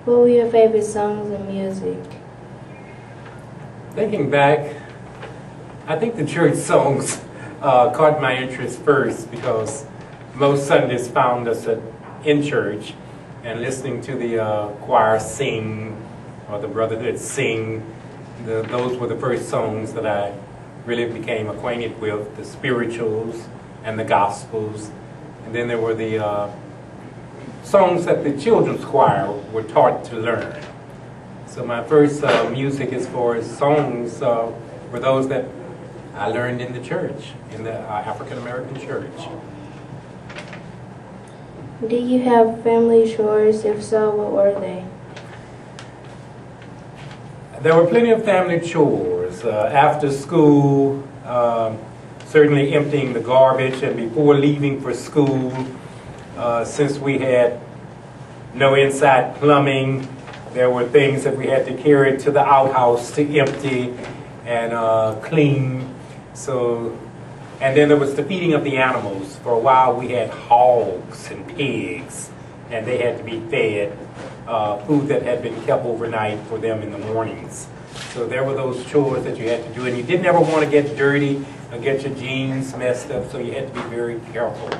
What were your favorite songs and music? Thinking back, I think the church songs caught my interest first because most Sundays found us in church and listening to the choir sing or the brotherhood sing. Those were the first songs that I really became acquainted with, the spirituals and the gospels. And then there were the songs that the children's choir were taught to learn. So my first music as far as songs were those that I learned in the church, in the African American church. Do you have family chores? If so, what were they? There were plenty of family chores. After school, certainly emptying the garbage, and before leaving for school, since we had no inside plumbing, there were things that we had to carry to the outhouse to empty and clean. So, and then there was the feeding of the animals. For a while we had hogs and pigs, and they had to be fed food that had been kept overnight for them in the mornings. So there were those chores that you had to do, and you didn't ever want to get dirty or get your jeans messed up, so you had to be very careful.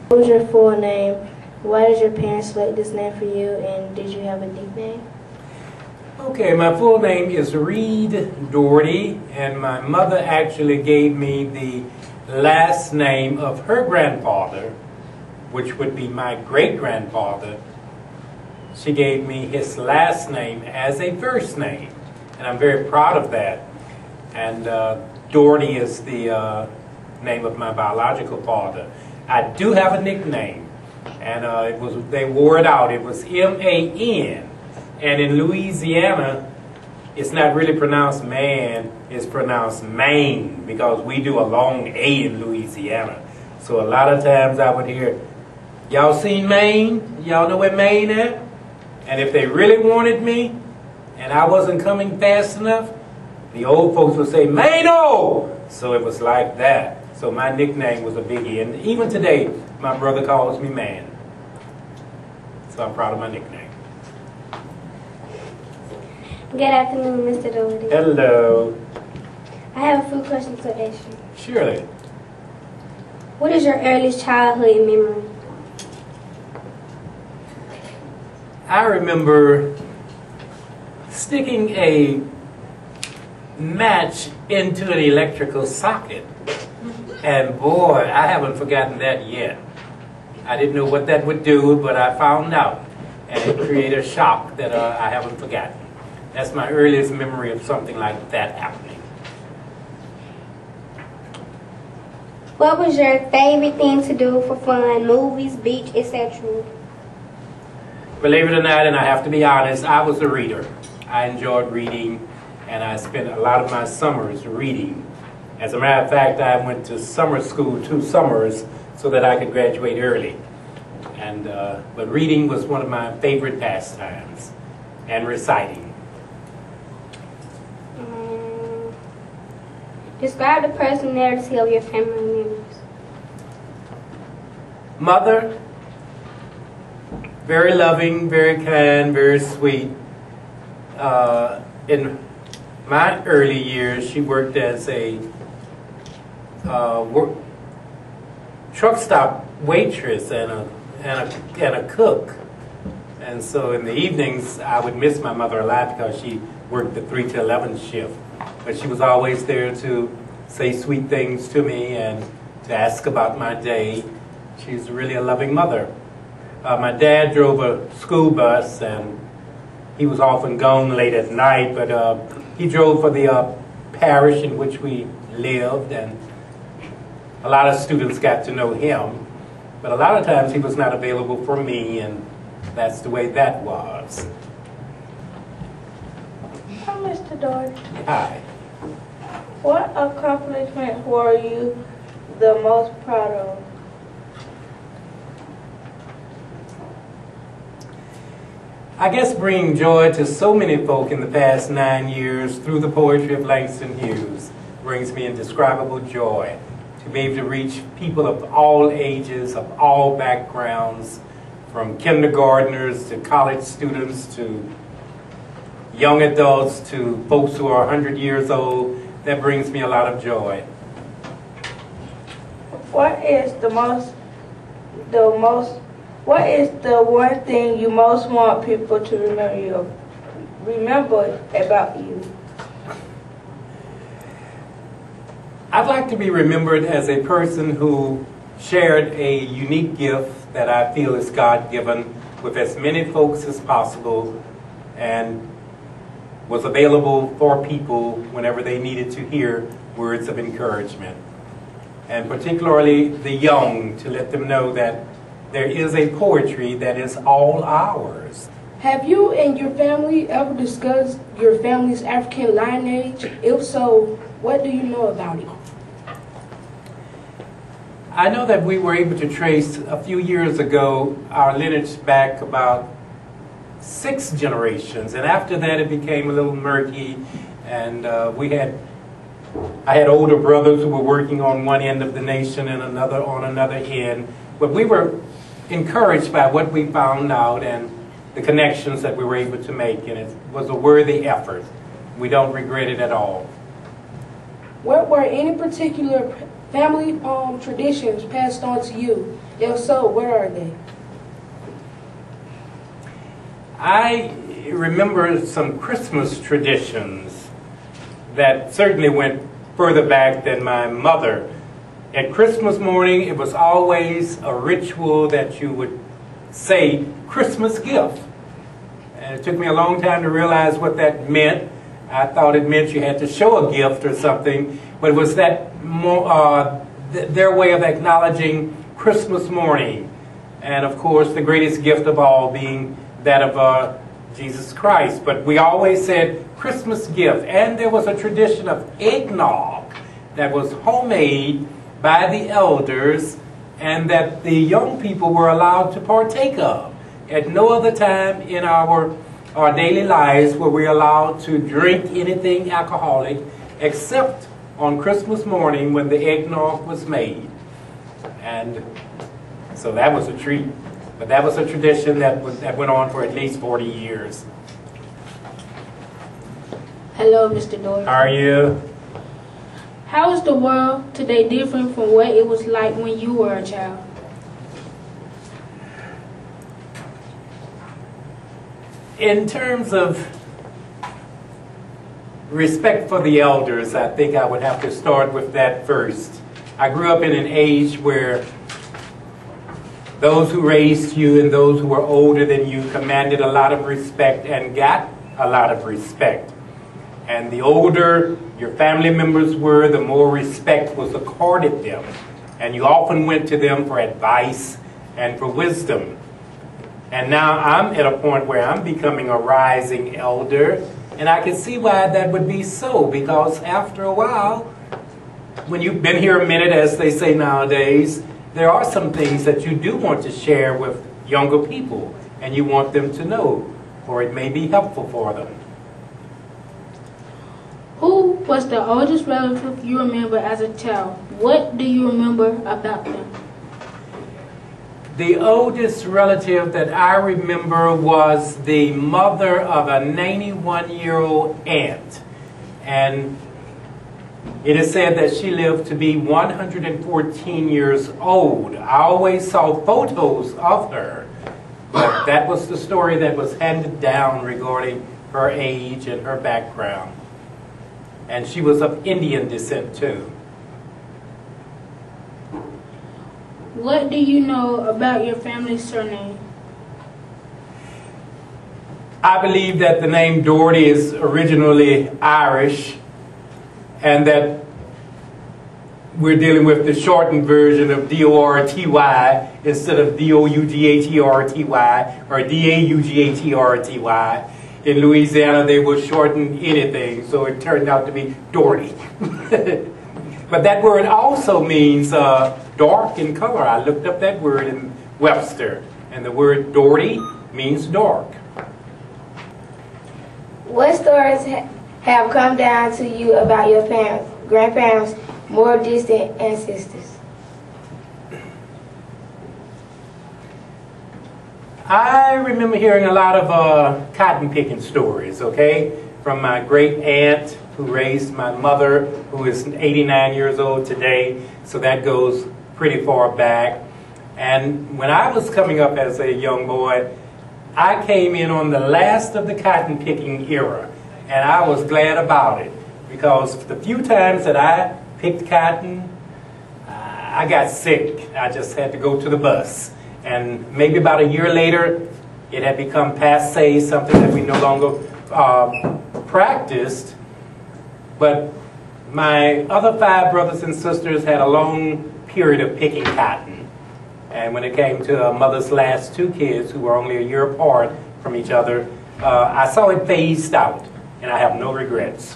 What was your full name? Why did your parents select this name for you, and did you have a nickname? Okay, my full name is Reed Daughtery, and my mother actually gave me the last name of her grandfather, which would be my great-grandfather. She gave me his last name as a first name, and I'm very proud of that. And Daughtery is the name of my biological father. I do have a nickname, and they wore it out. It was M-A-N, and in Louisiana, it's not really pronounced man, it's pronounced Maine, because we do a long A in Louisiana. So a lot of times I would hear, y'all seen Maine? Y'all know where Maine at? And if they really wanted me, and I wasn't coming fast enough, the old folks would say, Maino! So it was like that. So my nickname was a biggie. And even today, my brother calls me Man. So I'm proud of my nickname. Good afternoon, Mr. Daughtery. Hello. I have a few questions to ask you. Surely. What is your earliest childhood memory? I remember sticking a match into an electrical socket. And boy, I haven't forgotten that yet. I didn't know what that would do, but I found out. And it created a shock that I haven't forgotten. That's my earliest memory of something like that happening. What was your favorite thing to do for fun? Movies, beach, etc.? Believe it or not, and I have to be honest, I was a reader. I enjoyed reading, and I spent a lot of my summers reading. As a matter of fact, I went to summer school 2 summers so that I could graduate early. And but reading was one of my favorite pastimes, and reciting. Describe the personality of your family members. Mother, very loving, very kind, very sweet. In my early years, she worked as a truck stop waitress and a cook. And so in the evenings, I would miss my mother a lot because she worked the 3 to 11 shift. But she was always there to say sweet things to me and to ask about my day. She's really a loving mother. My dad drove a school bus, and he was often gone late at night, but he drove for the parish in which we lived, and a lot of students got to know him. But a lot of times he was not available for me, and that's the way that was. Hi, Mr. Daughtery. Hi. What accomplishment were you the most proud of? I guess bringing joy to so many folk in the past 9 years through the poetry of Langston Hughes brings me indescribable joy. To be able to reach people of all ages, of all backgrounds, from kindergartners to college students to young adults to folks who are 100 years old. That brings me a lot of joy. What is the one thing you most want people to remember about you? I'd like to be remembered as a person who shared a unique gift that I feel is God-given with as many folks as possible and was available for people whenever they needed to hear words of encouragement. And particularly the young, to let them know that there is a poetry that is all ours. Have you and your family ever discussed your family's African lineage? If so, what do you know about it? I know that we were able to trace a few years ago our lineage back about 6 generations, and after that it became a little murky, and I had older brothers who were working on one end of the nation and another on another end, but we were encouraged by what we found out and the connections that we were able to make, and it was a worthy effort. We don't regret it at all. What were any particular family traditions passed on to you? If so, what are they? I remember some Christmas traditions that certainly went further back than my mother. At Christmas morning, it was always a ritual that you would say Christmas gift. And it took me a long time to realize what that meant. I thought it meant you had to show a gift or something, but it was that their way of acknowledging Christmas morning. And of course, the greatest gift of all being that of Jesus Christ. But we always said Christmas gift. And there was a tradition of eggnog that was homemade by the elders and that the young people were allowed to partake of. At no other time in our daily lives were we allowed to drink anything alcoholic except on Christmas morning when the eggnog was made. And so that was a treat. But that was a tradition that went on for at least 40 years. Hello, Mr. Daughtery. How are you? How is the world today different from what it was like when you were a child? In terms of respect for the elders, I think I would have to start with that first. I grew up in an age where those who raised you and those who were older than you commanded a lot of respect and got a lot of respect. And the older your family members were, the more respect was accorded them. And you often went to them for advice and for wisdom. And now I'm at a point where I'm becoming a rising elder, and I can see why that would be so, because after a while, when you've been here a minute, as they say nowadays, there are some things that you do want to share with younger people, and you want them to know, or it may be helpful for them. Who was the oldest relative you remember as a child? What do you remember about them? The oldest relative that I remember was the mother of a 91-year-old aunt. And it is said that she lived to be 114 years old. I always saw photos of her, but that was the story that was handed down regarding her age and her background. And she was of Indian descent too. What do you know about your family's surname? I believe that the name Daughtery is originally Irish, and that we're dealing with the shortened version of D-O-R-T-Y instead of D-O-U-G-H-E-R-T-Y or D-A-U-G-H-E-R-T-Y. In Louisiana, they will shorten anything, so it turned out to be Daughtery. But that word also means dark in color. I looked up that word in Webster, and the word Daughtery means dark. What stories have come down to you about your parents, grandparents, more distant ancestors? I remember hearing a lot of cotton picking stories, okay, from my great aunt who raised my mother, who is 89 years old today, so that goes pretty far back. And when I was coming up as a young boy, I came in on the last of the cotton picking era, and I was glad about it, because the few times that I picked cotton, I got sick. I just had to go to the bus. And maybe about a year later, it had become passé, something that we no longer practiced. But my other 5 brothers and sisters had a long period of picking cotton. And when it came to mother's last 2 kids, who were only a year apart from each other, I saw it phased out, and I have no regrets.